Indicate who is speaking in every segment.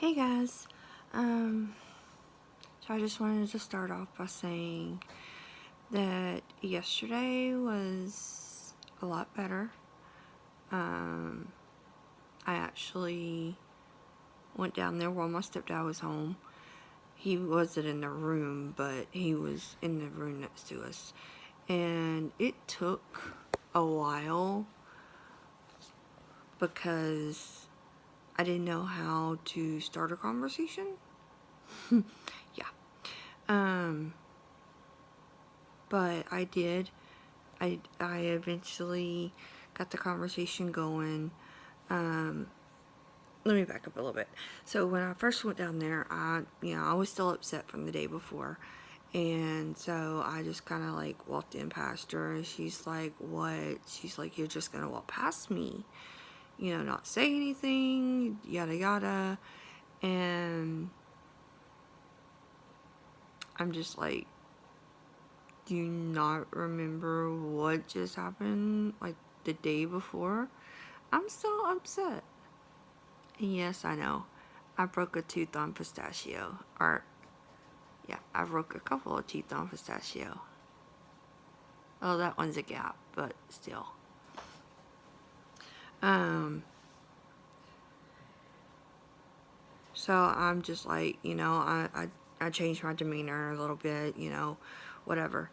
Speaker 1: Hey guys, so I just wanted to start off by saying that yesterday was a lot better. I actually went down there while my stepdad was home. He wasn't in the room, but he was in the room next to us. And it took a while because I didn't know how to start a conversation. Yeah. But I did. I eventually got the conversation going. Let me back up a little bit. So when I first went down there, I was still upset from the day before. And so I just kind of like walked in past her, and she's like, "What?" She's like, "You're just gonna walk past me, not say anything, yada yada." And I'm just like, do you not remember what just happened like the day before? I'm still upset. And yes, I know. I broke a tooth on pistachio. Yeah, I broke a couple of teeth on pistachio. Oh, that one's a gap, but still. So I'm just like, I changed my demeanor a little bit, whatever.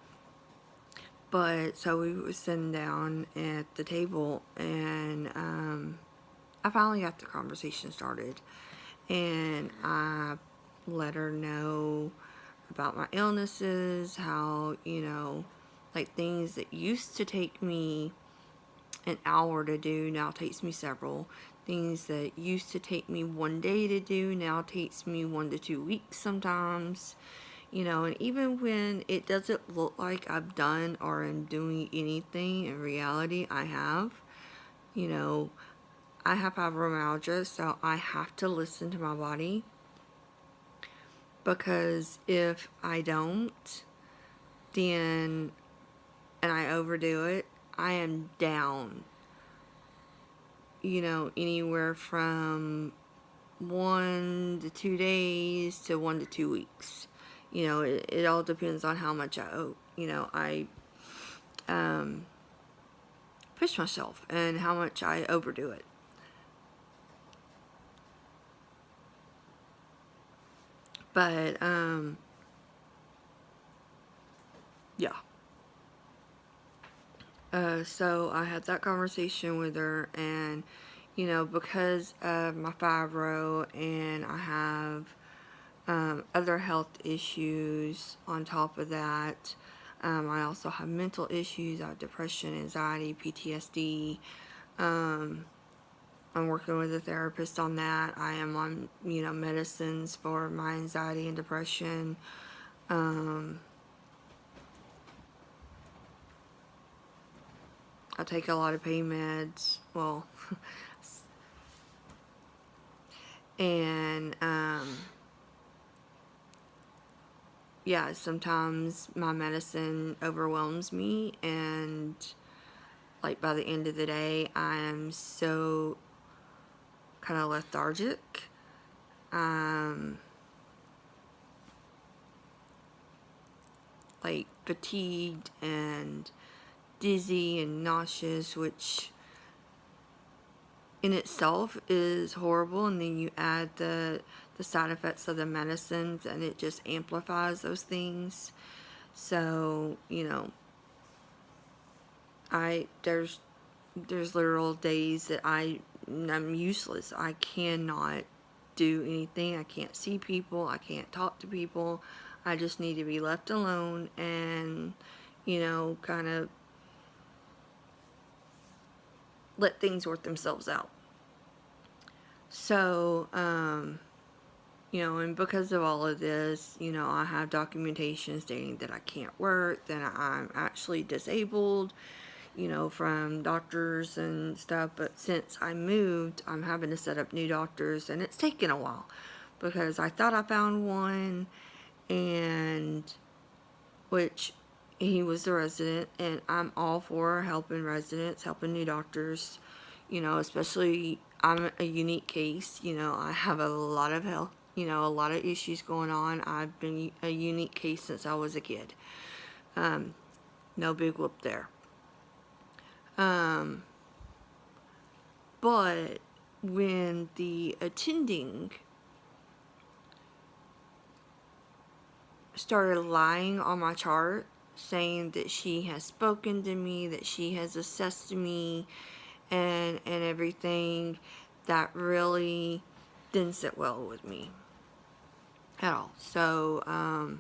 Speaker 1: But so we were sitting down at the table, and I finally got the conversation started. And I let her know about my illnesses, how, like things that used to take me an hour to do now takes me several. Things that used to take me one day to do now takes me 1 to 2 weeks sometimes. And even when it doesn't look like I've done or am doing anything, in reality, I have. I have fibromyalgia, so I have to listen to my body. Because if I don't, then, and I overdo it, I am down. Anywhere from 1 to 2 days to 1 to 2 weeks. It all depends on how much I push myself and how much I overdo it. But, yeah. So I had that conversation with her, and, because of my fibro and I have other health issues on top of that, I also have mental issues. I have depression, anxiety, PTSD. I'm working with a therapist on that. I am on, medicines for my anxiety and depression. I take a lot of pain meds. Well, and, yeah, sometimes my medicine overwhelms me, and like by the end of the day, I am so kind of lethargic. Like fatigued and dizzy and nauseous, which in itself is horrible, and then you add the side effects of the medicines, and it just amplifies those things. So, there's literal days that I'm useless. I cannot do anything. I can't see people. I can't talk to people. I just need to be left alone and, kind of let things work themselves out. So, and because of all of this, I have documentation stating that I can't work, that I'm actually disabled, from doctors and stuff. But since I moved, I'm having to set up new doctors, and it's taken a while because I thought I found one, and which he was the resident, and I'm all for helping residents, helping new doctors, especially I'm a unique case. You know, I have a lot of health, you know, a lot of issues going on. I've been a unique case since I was a kid. No big whoop there. But when the attending started lying on my chart, saying that she has spoken to me, that she has assessed me, and everything, that really didn't sit well with me at all. So I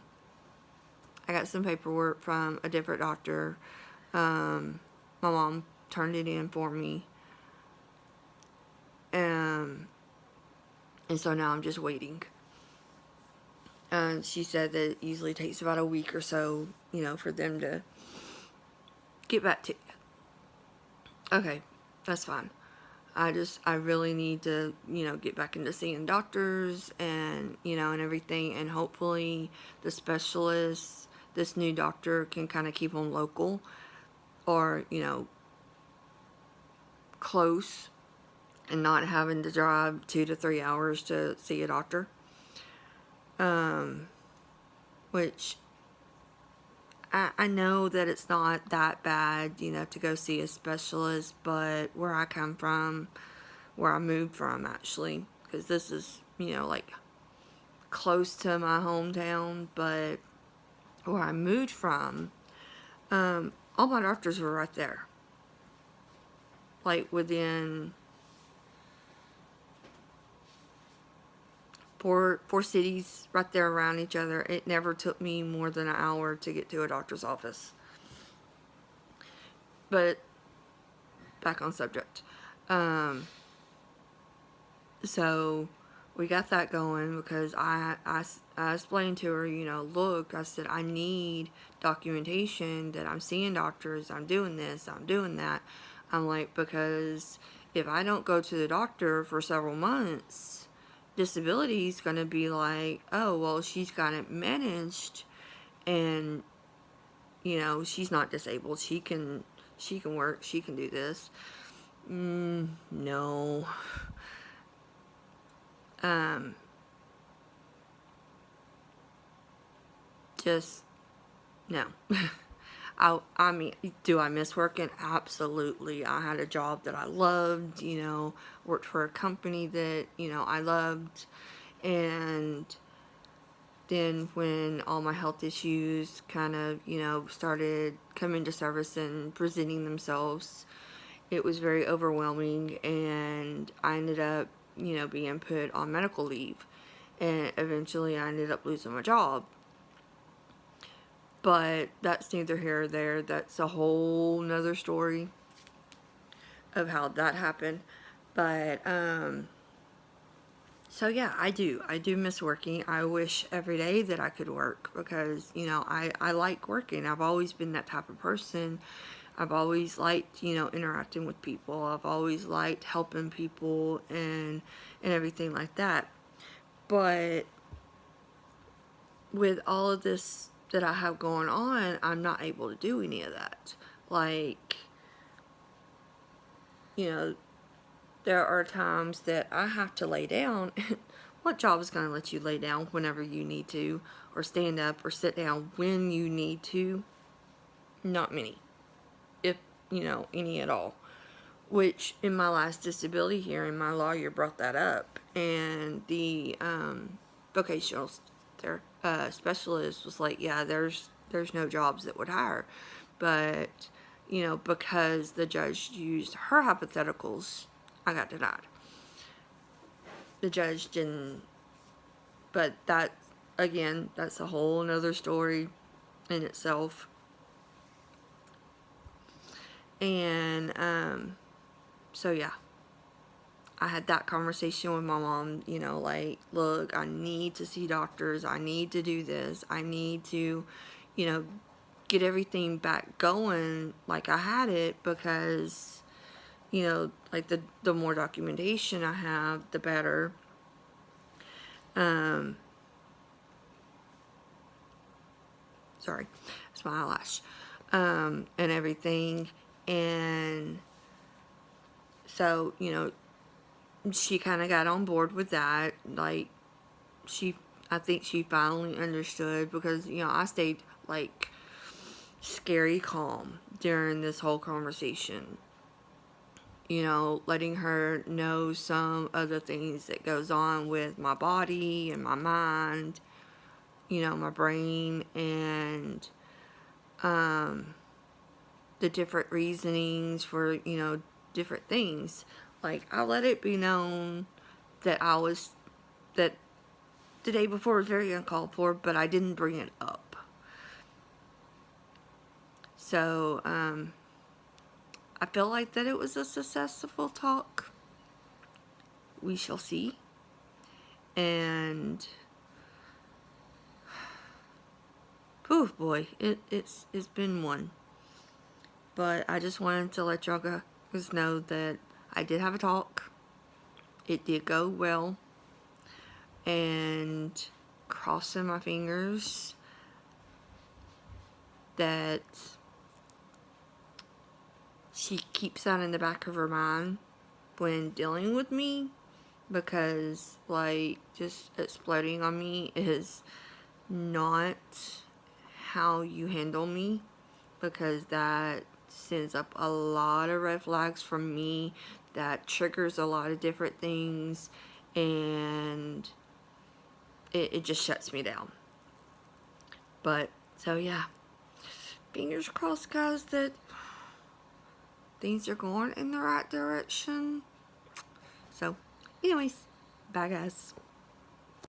Speaker 1: got some paperwork from a different doctor. My mom turned it in for me, and so now I'm just waiting. She said that it usually takes about a week or so, you know, for them to get back to you. Okay, that's fine. I really need to, you know, get back into seeing doctors and, you know, and everything. And hopefully the specialist, this new doctor, can kind of keep them local or, you know, close and not having to drive 2 to 3 hours to see a doctor. Which I know that it's not that bad, you know, to go see a specialist, but where I come from, where I moved from actually, because this is, you know, like close to my hometown, but where I moved from, all my doctors were right there. Like within four cities right there around each other. It never took me more than an hour to get to a doctor's office. But back on subject. So we got that going because I explained to her, you know, look, I said, I need documentation that I'm seeing doctors, I'm doing this, I'm doing that. I'm like, because if I don't go to the doctor for several months, disability is going to be like, oh, well, she's got it managed and, you know, she's not disabled. She can work. She can do this. No. Just, no. I mean, do I miss working? Absolutely. I had a job that I loved, you know, worked for a company that, you know, I loved. And then when all my health issues kind of, you know, started coming to surface and presenting themselves, it was very overwhelming. And I ended up, you know, being put on medical leave. And eventually I ended up losing my job. But that's neither here or there. That's a whole nother story of how that happened. But, so yeah, I do miss working. I wish every day that I could work because, you know, I like working. I've always been that type of person. I've always liked, you know, interacting with people. I've always liked helping people and everything like that. But with all of this that I have going on, I'm not able to do any of that. Like, you know, there are times that I have to lay down. What job is going to let you lay down whenever you need to, or stand up, or sit down when you need to? Not many, if, you know, any at all. Which, in my last disability hearing, my lawyer brought that up, and the vocational specialist was like, yeah, there's no jobs that would hire. But, you know, because the judge used her hypotheticals, I got denied. The judge didn't, but that, again, that's a whole nother story in itself. And, so yeah, I had that conversation with my mom, you know, like, look, I need to see doctors, I need to do this, I need to, you know, get everything back going like I had it, because, you know, like, the more documentation I have, the better. Sorry, it's my eyelash. And everything. And so, you know, she kind of got on board with that. Like, I think she finally understood, because, you know, I stayed, like, scary calm during this whole conversation. You know, letting her know some of the things that goes on with my body and my mind, you know, my brain, and the different reasonings for, you know, different things. Like, I let it be known that that the day before was very uncalled for, but I didn't bring it up. So, I feel like that it was a successful talk. We shall see. And, oh boy, it's been one. But I just wanted to let y'all guys know that I did have a talk. It did go well. And crossing my fingers that she keeps that in the back of her mind when dealing with me, because, like, just exploding on me is not how you handle me, because that sends up a lot of red flags from me, that triggers a lot of different things, and it just shuts me down. But, so yeah, fingers crossed, guys, that things are going in the right direction. So, anyways, bye, guys.